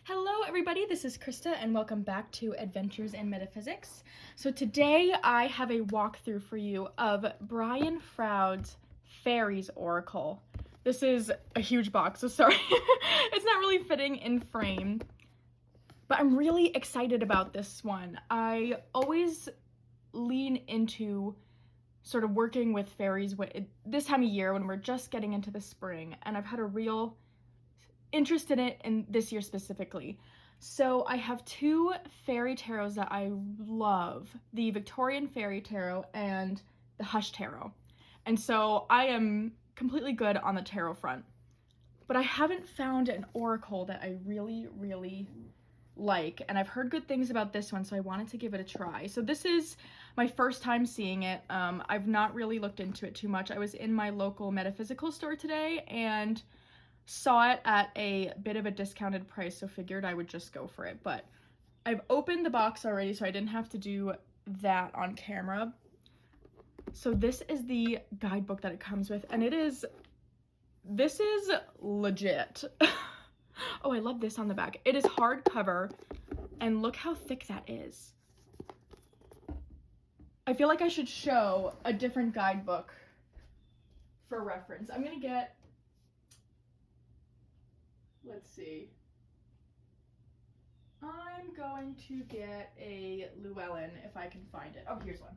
Hello everybody, this is Krista and welcome back to Adventures in Metaphysics. So today I have a walkthrough for you of Brian Froud's Faeries Oracle. This is a huge box, so sorry, it's not really fitting in frame, but I'm really excited about this one. I always lean into sort of working with fairies this time of year when we're just getting into the spring, and I've had a real interest in it in this year specifically. So I have two fairy tarots that I love, the Victorian Fairy Tarot and the Hush Tarot. And so I am completely good on the tarot front. But I haven't found an oracle that I really like, and I've heard good things about this one, so I wanted to give it a try. So this is my first time seeing it. I've not really looked into it too much. I was in my local metaphysical store today and saw it at a bit of a discounted price, so figured I would just go for it. But I've opened the box already, so I didn't have to do that on camera. So this is the guidebook that it comes with, and this is legit. Oh, I love this on the back. It is hardcover, and look how thick that is. I feel like I should show a different guidebook for reference. I'm gonna get, let's see. I'm going to get a Llewellyn if I can find it. Oh, here's one.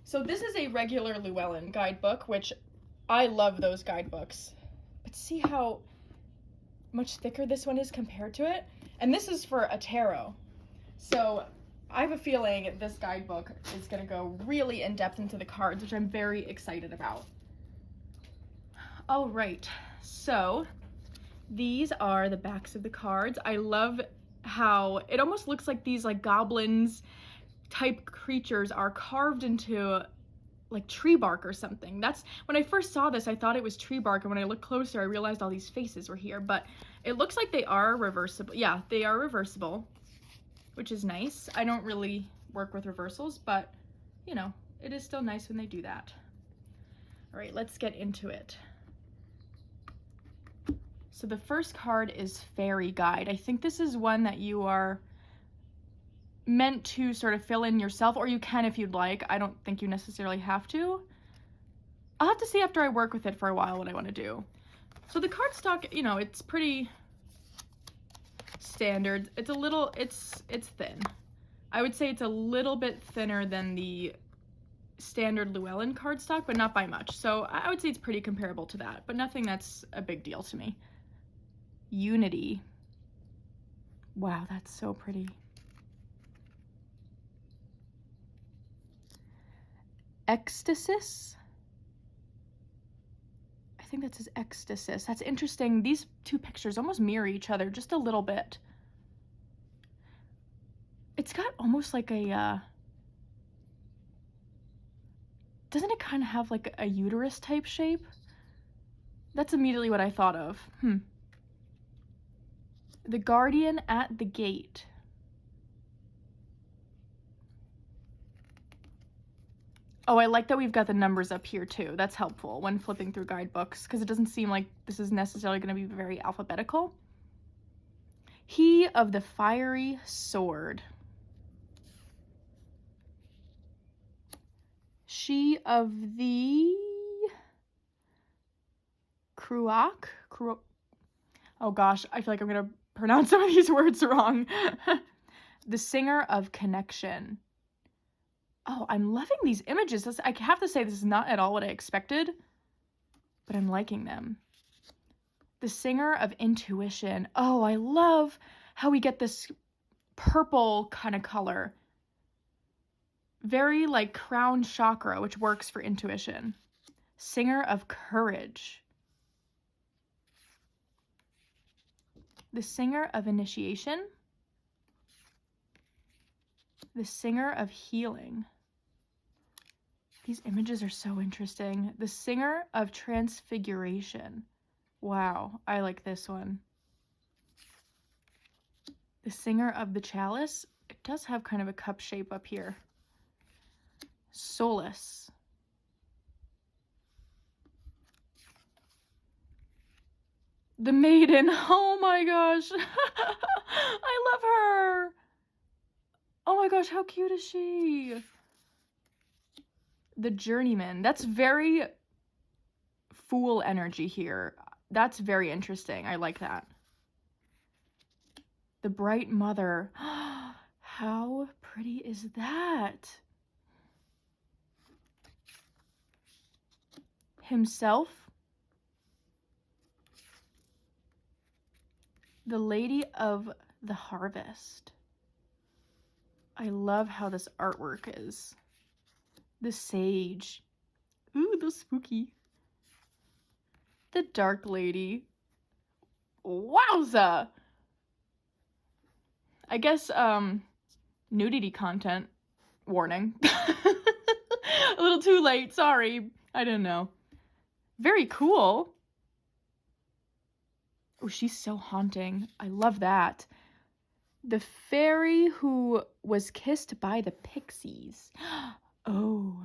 So this is a regular Llewellyn guidebook, which I love those guidebooks. But see how much thicker this one is compared to it? And this is for a tarot. So I have a feeling this guidebook is going to go really in depth into the cards, which I'm very excited about. All right, so these are the backs of the cards. I love how it almost looks like these like goblins type creatures are carved into like tree bark or something. That's when I first saw this, I thought it was tree bark, and when I looked closer I realized all these faces were here. But it looks like they are reversible. Yeah, they are reversible, which is nice. I don't really work with reversals, but you know, it is still nice when they do that. All right, let's get into it. So the first card is Fairy Guide. I think this is one that you are meant to sort of fill in yourself, or you can if you'd like. I don't think you necessarily have to. I'll have to see after I work with it for a while what I want to do. So the cardstock, you know, it's pretty standard. It's a little, it's thin. I would say it's a little bit thinner than the standard Llewellyn cardstock, but not by much. So I would say it's pretty comparable to that, but nothing that's a big deal to me. Unity. Wow, that's so pretty. Ecstasis. I think that says ecstasis. That's interesting. These two pictures almost mirror each other just a little bit. It's got almost like a, doesn't it kind of have like a uterus type shape? That's immediately what I thought of. The Guardian at the Gate. Oh, I like that we've got the numbers up here too. That's helpful when flipping through guidebooks, because it doesn't seem like this is necessarily going to be very alphabetical. He of the Fiery Sword. She of the Cruach. Oh gosh, I feel like I'm going to pronounce some of these words wrong. The Singer of Connection. Oh, I'm loving these images. I have to say, this is not at all what I expected, but I'm liking them. The Singer of Intuition. Oh, I love how we get this purple kind of color. Very like crown chakra, which works for intuition. Singer of Courage. The Singer of Initiation. The Singer of Healing. These images are so interesting. The Singer of Transfiguration. Wow, I like this one. The Singer of the Chalice. It does have kind of a cup shape up here. Solace. The maiden. Oh my gosh. I love her. Oh my gosh, how cute is she? The journeyman. That's very fool energy here. That's very interesting. I like that. The bright mother. How pretty is that? Himself. The lady of the harvest. I love how this artwork is. The sage. Ooh, those spooky. The dark lady. Wowza! I guess, nudity content. Warning. A little too late, sorry. I didn't know. Very cool. Oh, she's so haunting. I love that. The fairy who was kissed by the pixies. Oh.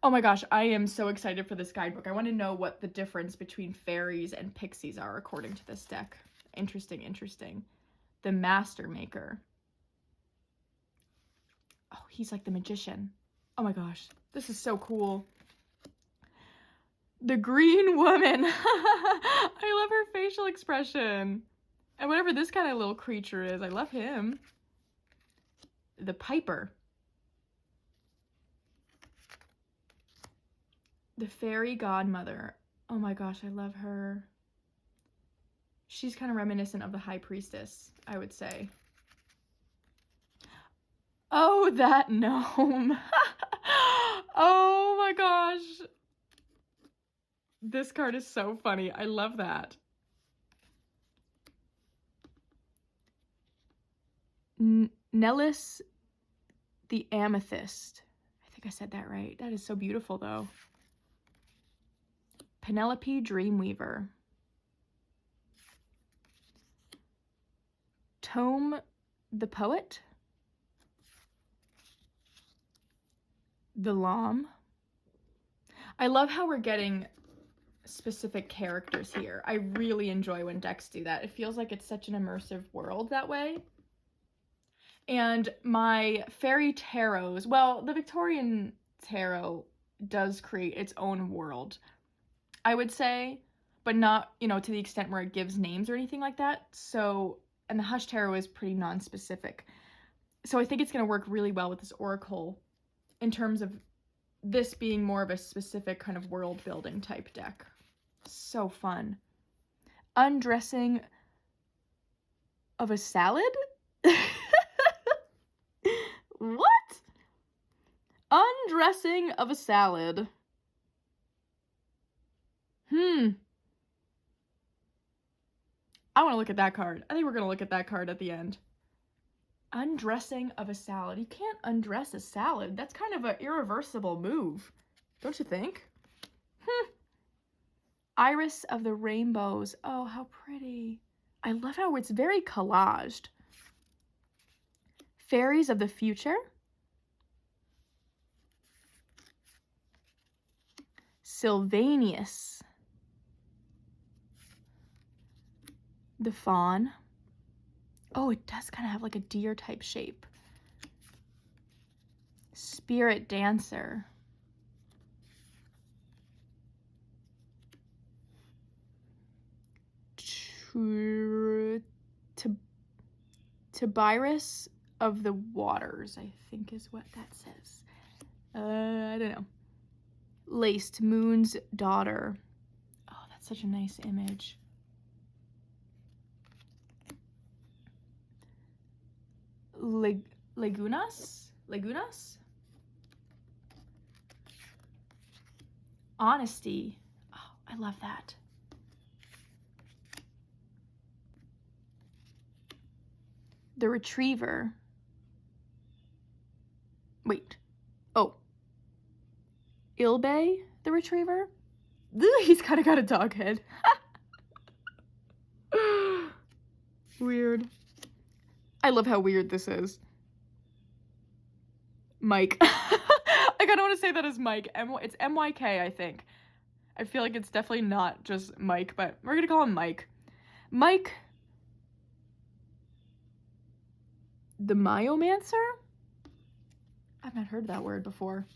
Oh my gosh, I am so excited for this guidebook. I want to know what the difference between fairies and pixies are according to this deck. Interesting, interesting. The Master Maker. Oh, he's like the magician. Oh my gosh, this is so cool. The Green Woman. I love her facial expression. And whatever this kind of little creature is, I love him. The Piper. The Fairy Godmother. Oh my gosh, I love her. She's kind of reminiscent of the High Priestess, I would say. Oh, that gnome. Oh my gosh. This card is so funny. I love that. Nellis the Amethyst. I think I said that right. That is so beautiful, though. Penelope Dreamweaver. Tome the Poet. The Lamb. I love how we're getting specific characters here. I really enjoy when decks do that. It feels like it's such an immersive world that way. And my fairy tarots, well, the Victorian tarot does create its own world, I would say, but not, you know, to the extent where it gives names or anything like that. So, and the Hush Tarot is pretty non-specific. So I think it's going to work really well with this oracle in terms of this being more of a specific kind of world building type deck. So fun. Undressing of a salad? What? Undressing of a salad. I want to look at that card. I think we're going to look at that card at the end. Undressing of a salad. You can't undress a salad. That's kind of an irreversible move. Don't you think? Iris of the Rainbows. Oh, how pretty. I love how it's very collaged. Fairies of the Future. Sylvanius. The Fawn. Oh, it does kind of have like a deer type shape. Spirit Dancer. Tibyrus of the Waters, I think is what that says. I don't know. Laced Moon's Daughter. Oh, that's such a nice image. Lagunas? Honesty. Oh, I love that. The Retriever. Wait. Oh. Ilbe, the Retriever? He's kind of got a dog head. Weird. I love how weird this is. Mike. I kind of want to say that as Mike. It's MYK, I think. I feel like it's definitely not just Mike, but we're gonna call him Mike. Mike the Myomancer? I've not heard that word before.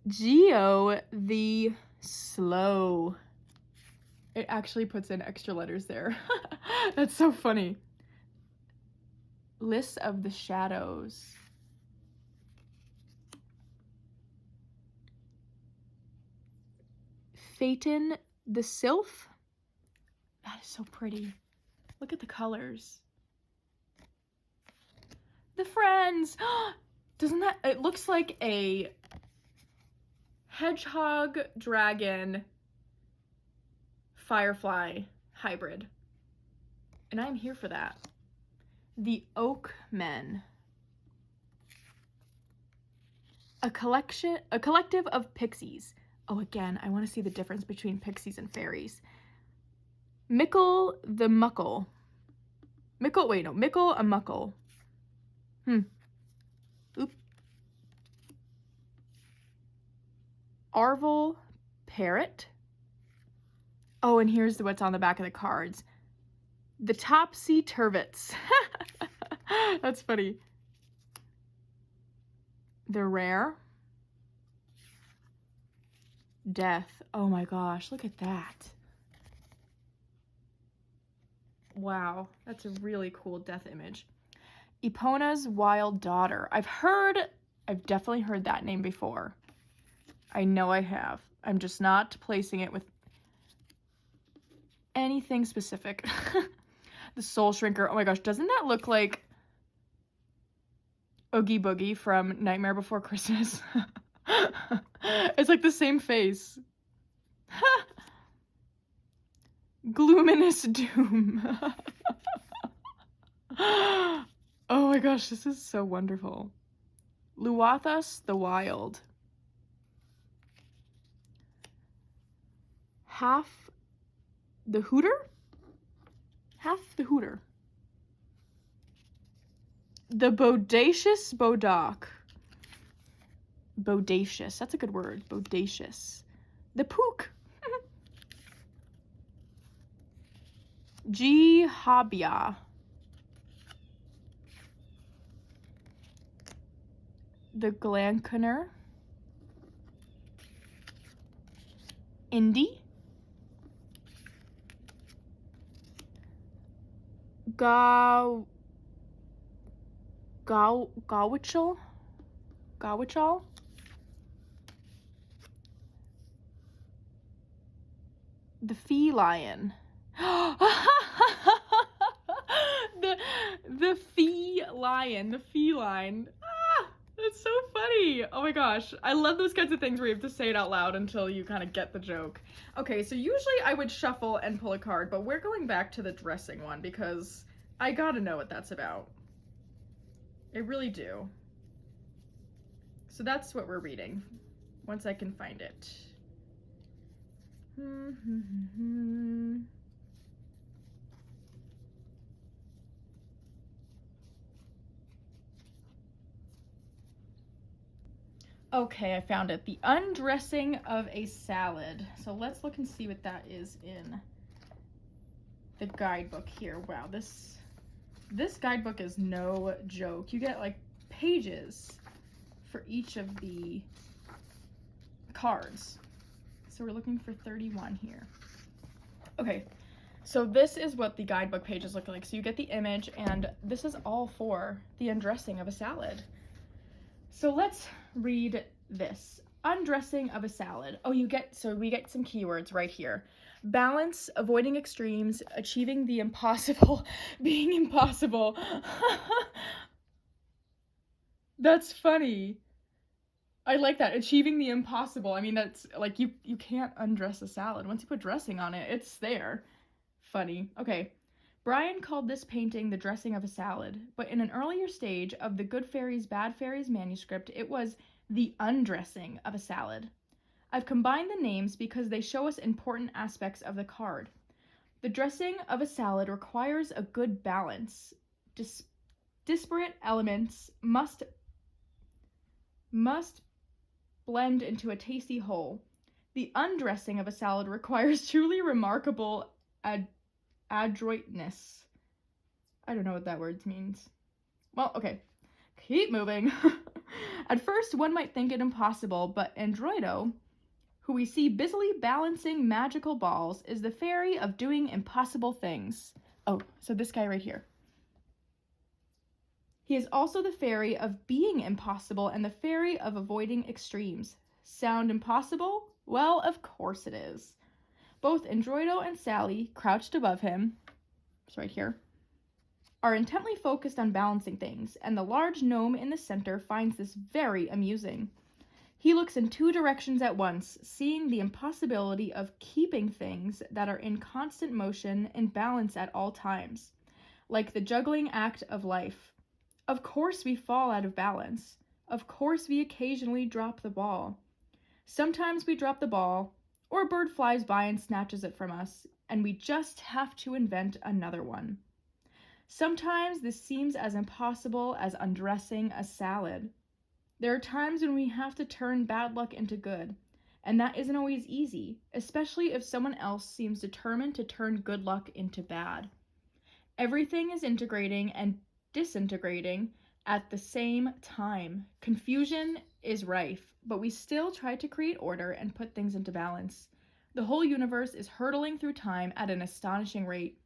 Geo the Slow. It actually puts in extra letters there. That's so funny. List of the Shadows. Phaeton the Sylph. That is so pretty. Look at the colors. The Friends. Doesn't that, it looks like a hedgehog dragon firefly hybrid. And I'm here for that. The Oak Men. A collective of pixies. Oh, again, I want to see the difference between pixies and fairies. Mickle the Muckle. Mickle a Muckle. Oop. Arvel Parrot. Oh, and here's what's on the back of the cards. The Topsy Turvets. That's funny. The Rare. Death. Oh my gosh, look at that. Wow, that's a really cool death image. Epona's Wild Daughter. I've definitely heard that name before. I know I have. I'm just not placing it with anything specific. The Soul Shrinker. Oh my gosh, doesn't that look like Oogie Boogie from Nightmare Before Christmas? It's like the same face. Gloominous Doom. Oh my gosh, this is so wonderful. Luathus the Wild. Half the Hooter? Half the Hooter. The Bodacious Bodoc. Bodacious, that's a good word. Bodacious. The Pook. G. Habia. The Glanconer. Indy. Gawichal. The Feline. the Feline. The feline. Ah, that's so funny. Oh my gosh. I love those kinds of things where you have to say it out loud until you kind of get the joke. Okay, so usually I would shuffle and pull a card, but we're going back to the dressing one because I gotta know what that's about. I really do. So that's what we're reading, once I can find it. Okay, I found it. The Undressing of a Salad. So let's look and see what that is in the guidebook here. Wow, this guidebook is no joke. You get like pages for each of the cards. So we're looking for 31 here. Okay, so this is what the guidebook pages look like. So you get the image, and this is all for the undressing of a salad. So let's read this. Undressing of a salad. Oh, we get some keywords right here. Balance, avoiding extremes, achieving the impossible, being impossible. That's funny. I like that. Achieving the impossible. I mean, that's like you can't undress a salad. Once you put dressing on it, it's there. Funny. Okay. Brian called this painting the dressing of a salad, but in an earlier stage of the Good Fairies, Bad Fairies manuscript, it was the undressing of a salad. I've combined the names because they show us important aspects of the card. The dressing of a salad requires a good balance. Disparate elements must blend into a tasty whole. The undressing of a salad requires truly remarkable adroitness. I don't know what that word means. Well, okay. Keep moving. At first, one might think it impossible, but Androido, who we see busily balancing magical balls, is the fairy of doing impossible things. Oh, so this guy right here. He is also the fairy of being impossible and the fairy of avoiding extremes. Sound impossible? Well, of course it is. Both Androido and Sally, crouched above him, it's right here, are intently focused on balancing things, and the large gnome in the center finds this very amusing. He looks in two directions at once, seeing the impossibility of keeping things that are in constant motion in balance at all times, like the juggling act of life. Of course we fall out of balance. Of course we occasionally drop the ball. Sometimes we drop the ball, or a bird flies by and snatches it from us, and we just have to invent another one. Sometimes this seems as impossible as undressing a salad. There are times when we have to turn bad luck into good, and that isn't always easy, especially if someone else seems determined to turn good luck into bad. Everything is integrating and disintegrating at the same time. Confusion is rife, but we still try to create order and put things into balance. The whole universe is hurtling through time at an astonishing rate,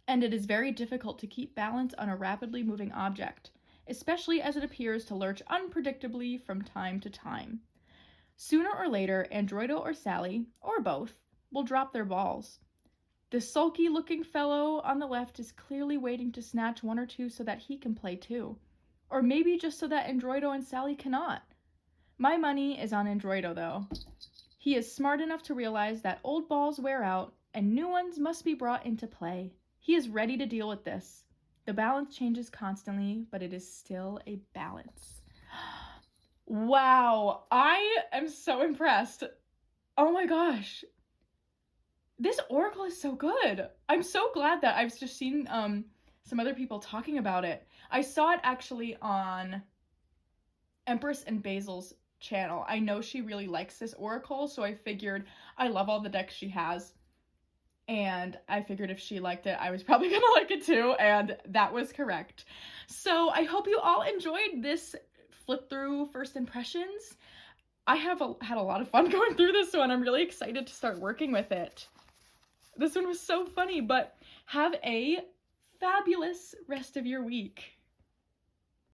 and it is very difficult to keep balance on a rapidly moving object, especially as it appears to lurch unpredictably from time to time. Sooner or later, Androido or Sally, or both, will drop their balls. The sulky-looking fellow on the left is clearly waiting to snatch one or two so that he can play too. Or maybe just so that Androido and Sally cannot. My money is on Androido, though. He is smart enough to realize that old balls wear out and new ones must be brought into play. He is ready to deal with this. The balance changes constantly, but it is still a balance. Wow, I am so impressed. Oh my gosh. This oracle is so good. I'm so glad that I've just seen some other people talking about it. I saw it actually on Empress and Basil's channel. I know she really likes this oracle, so I figured I love all the decks she has. And I figured if she liked it, I was probably gonna like it too, and that was correct. So I hope you all enjoyed this flip through first impressions. I have had a lot of fun going through this one. I'm really excited to start working with it. This one was so funny, but have a fabulous rest of your week.